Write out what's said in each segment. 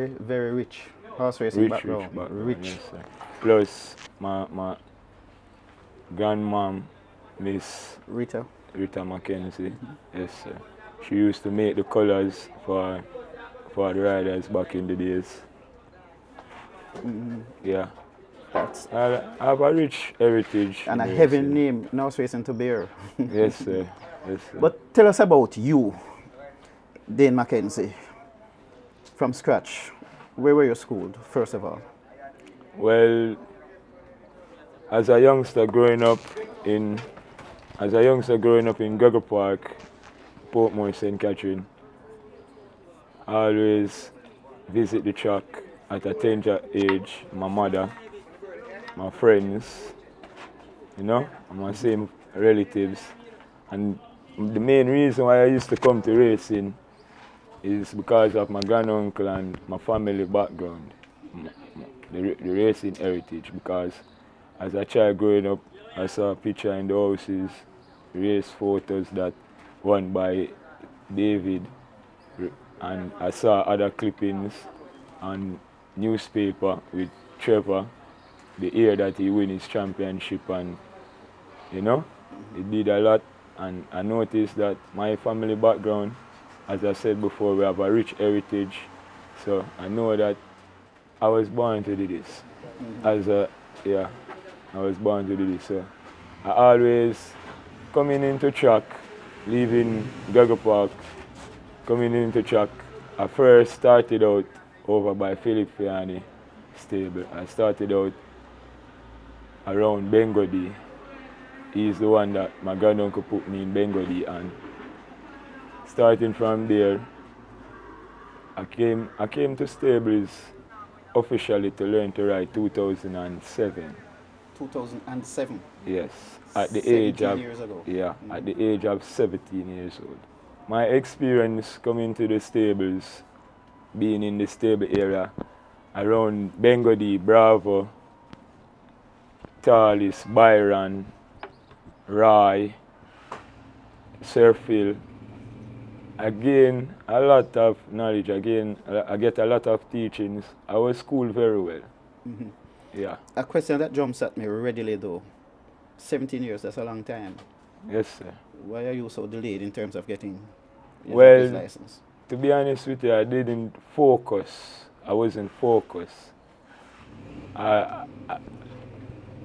Very rich horse racing background. Rich background, Rich. yes, sir. Plus, my grandmom, Miss Rita. McKenzie, yes, sir. She used to make the colors for the riders back in the days. Yeah. That's I have a rich heritage. and a in heavy racing. name in horse racing to bear. Yes, sir. Yes, sir. But tell us about you, Dane McKenzie, from scratch. Where were you schooled, first of all? Well, as a youngster growing up in Gregor Park, Portmore, St. Catherine, I always visit the track at a tender age. My mother, my friends, and my same relatives. And the main reason why I used to come to racing is because of my granduncle and my family background, the racing heritage. Because as a child growing up, I saw a picture in the houses, race photos that won by David, and I saw other clippings on newspaper with Trevor, the year that he won his championship, and he did a lot. And I noticed that my family background, as I said before, we have a rich heritage. So I know that I was born to do this. I was born to do this. So I always coming into track, leaving Gregor Park, coming into track. I first started out over by Philip Fiani stable. I started out around Bengodi. He's the one that my granduncle put me in Bengodi, and starting from there, I came to stables officially to learn to ride 2007. 2007. Yes, at the age of 17 years ago. at the age of 17 years old. My experience coming to the stables, being in the stable area around Bengodi, Bravo, Talis, Byron, Roy, Surfield. Again, a lot of knowledge. Again, I get a lot of teachings. I was schooled very well. Yeah. A question that jumps at me readily though. 17 years, that's a long time. Yes, sir. Why are you so delayed in terms of getting your Well, jockey's license? To be honest with you, I didn't focus. I wasn't focused.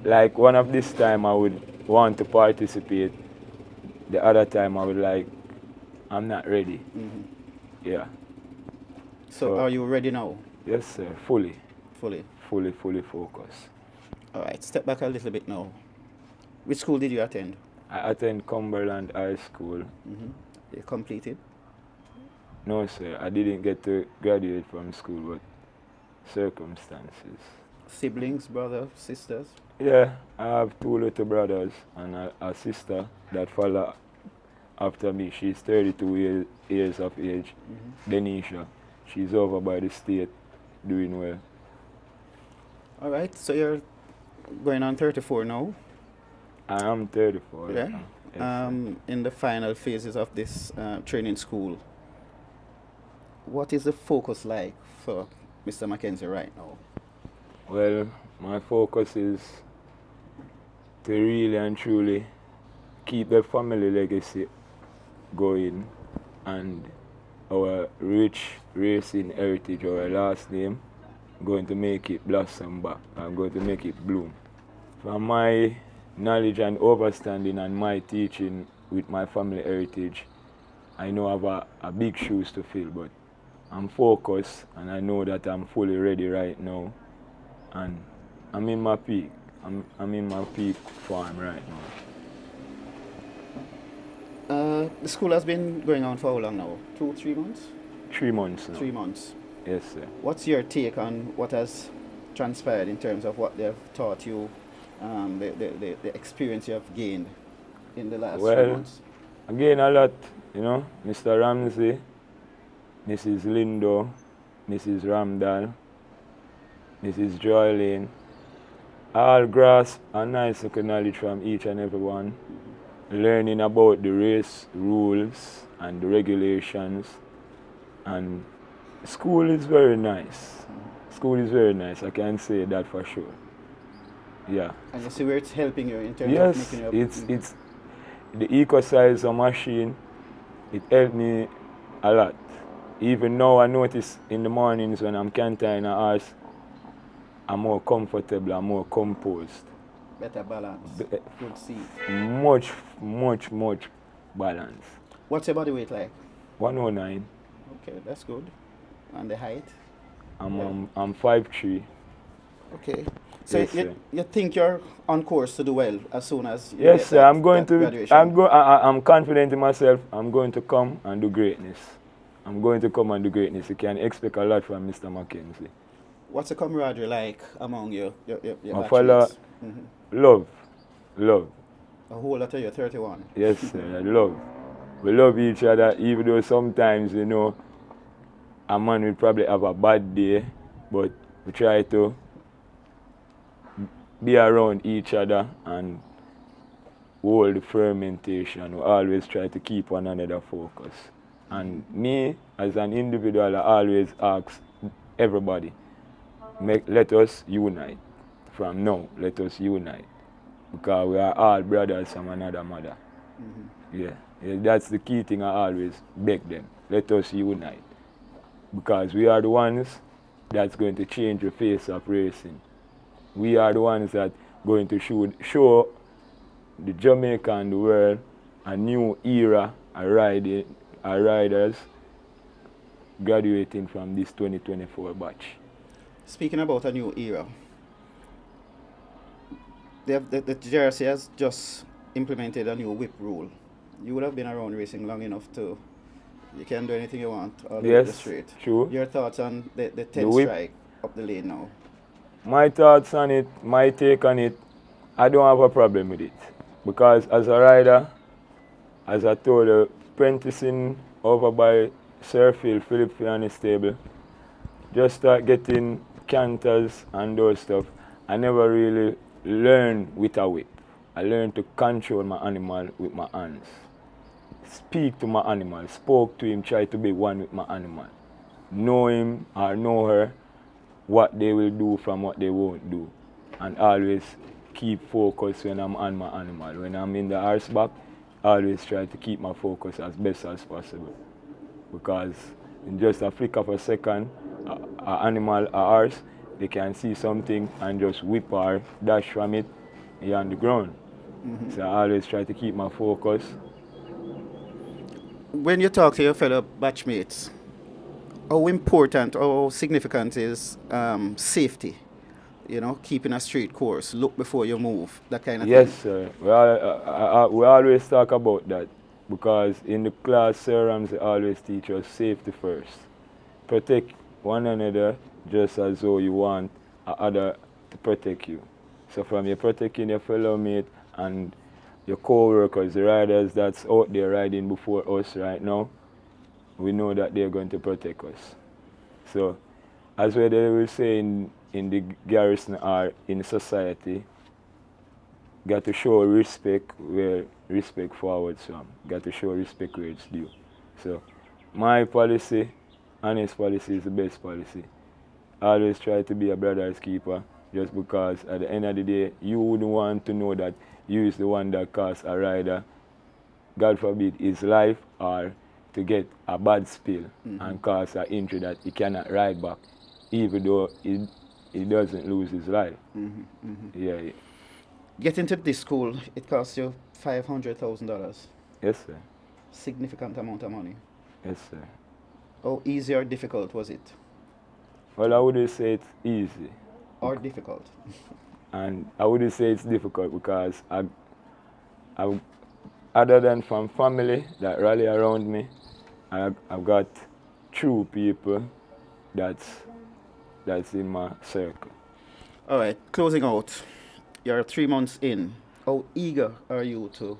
Like one of this time I would want to participate. The other time I would like, I'm not ready. Yeah. So are you ready now? Yes, sir. Fully focused. All right, step back a little bit now. Which school did you attend? I attend Cumberland High School. You completed? No, sir. I didn't get to graduate from school, but circumstances. Siblings, brothers, sisters? Yeah, I have two little brothers and a sister that follow after me. She's 32 years of age. Denisha. She's over by the state, doing well. All right, so you're going on 34 now? I am 34. Yeah. Yes, In the final phases of this training school, what is the focus like for Mr. McKenzie right now? well, my focus is to really and truly keep the family legacy going and our rich racing heritage, our last name, going to make it blossom back. I'm going to make it bloom. From my knowledge and understanding and my teaching with my family heritage, I know I have a big shoes to fill, but I'm focused and I know that I'm fully ready right now. And I'm in my peak. I'm in my peak form right now. The school has been going on for how long now? 2-3 months? 3 months now. 3 months. Yes, sir. What's your take on what has transpired in terms of what they've taught you, the experience you have gained in the last 3 months? Again, a lot, Mr. Ramsey, Mrs. Lindo, Mrs. Ramdal, Mrs. Joylene, all grasp a nice knowledge from each and every one, learning about the race rules and the regulations and School is very nice. School is very nice. I can say that for sure. Yeah. And you see where it's helping you in terms of Yes, making your... it's the eco-sizer machine. It helped me a lot. Even now, I notice in the mornings when I'm canting a horse, I'm more comfortable, I'm more composed. Better balance. Good seat. Much balance. What's your body weight like? 109. Okay, that's good. And the height? I'm 5'3". Okay. So Yes, you think you're on course to do well as soon as you yes, get sir. that, I'm going that to. graduation? I'm confident in myself. I'm going to come and do greatness. I'm going to come and do greatness. You can expect a lot from Mr. McKenzie. What's the camaraderie like among your My fellow, batchmates? love. A whole lot of you, 31. Yes, sir. Love. We love each other, even though sometimes, you know, a man will probably have a bad day, but we try to be around each other and hold the fermentation. We always try to keep one another focused. And me, as an individual, I always ask everybody, let us unite. From now, let us unite. Because we are all brothers from another mother. Yeah, that's the key thing I always beg them. Let us unite. Because we are the ones that's going to change the face of racing. We are the ones that going to show the Jamaica and the world a new era of riders graduating from this 2024 batch. Speaking about a new era, the jersey has just implemented a new whip rule. You would have been around racing long enough to, you can do anything you want all the way to the straight. True. Your thoughts on the 10 strike up the lane now? My thoughts on it, my take on it, I don't have a problem with it. Because as a rider, as I told you, apprenticing over by Sirfield, Philip Fianni stable, just start getting canters and those stuff. I never really learned with a whip. I learned to control my animal with my hands. Speak to my animal, spoke to him, try to be one with my animal. Know him or know her, what they will do from what they won't do. And always keep focus when I'm on my animal. When I'm in the horseback, always try to keep my focus as best as possible. Because in just a flick of a second, an animal, a horse, they can see something and just whip or dash from it, you're on the ground. So I always try to keep my focus. When you talk to your fellow batchmates, how important or significant is safety? You know, keeping a straight course, look before you move, that kind of thing. Yes, sir. We always talk about that because in the class, serums they always teach us safety first. Protect one another just as though you want other to protect you. So from you protecting your fellow mate and your co-workers, the riders that's out there riding before us right now, we know that they're going to protect us. So as what they will say in the garrison or in society, got to show respect where respect forwards from. Got to show respect where it's due. So my policy, honest policy, is the best policy. I always try to be a brother's keeper just because at the end of the day, you wouldn't want to know that you is the one that caused a rider, God forbid, his life or to get a bad spill and cause an injury that he cannot ride back, even though he doesn't lose his life. Yeah. Getting to this school, it costs you $500,000. Yes, sir. Significant amount of money. Yes, sir. How easy or difficult was it? Well, I wouldn't say it's easy. Or difficult? And I wouldn't say it's difficult because I other than from family that rally around me, I've got true people that's in my circle. All right, closing out. You're 3 months in. How eager are you to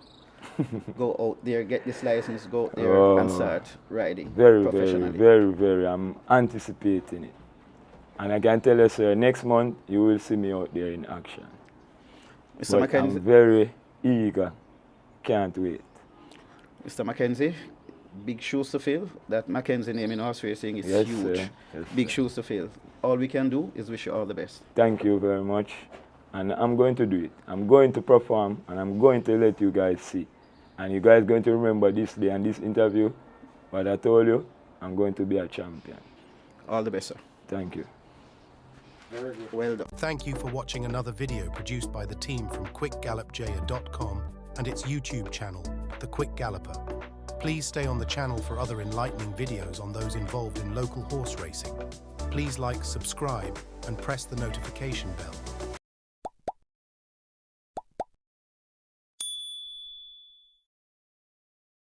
go out there, get this license, go out there and start riding professionally? Very. I'm anticipating it. And I can tell you, sir, next month you will see me out there in action. Mr. McKenzie, I'm very eager. Can't wait. Mr. McKenzie, big shoes to fill. That McKenzie name in horse racing is Yes, huge. sir. Yes, Big sir. shoes to fill. All we can do is wish you all the best. Thank you very much. And I'm going to do it. I'm going to perform, and I'm going to let you guys see. And you guys going to remember this day and this interview. But I told you, I'm going to be a champion. All the best, sir. Thank you. Very good. Well done. Thank you for watching another video produced by the team from quickgallopjaya.com and its YouTube channel, The Quick Galloper. Please stay on the channel for other enlightening videos on those involved in local horse racing. Please like, subscribe, and press the notification bell.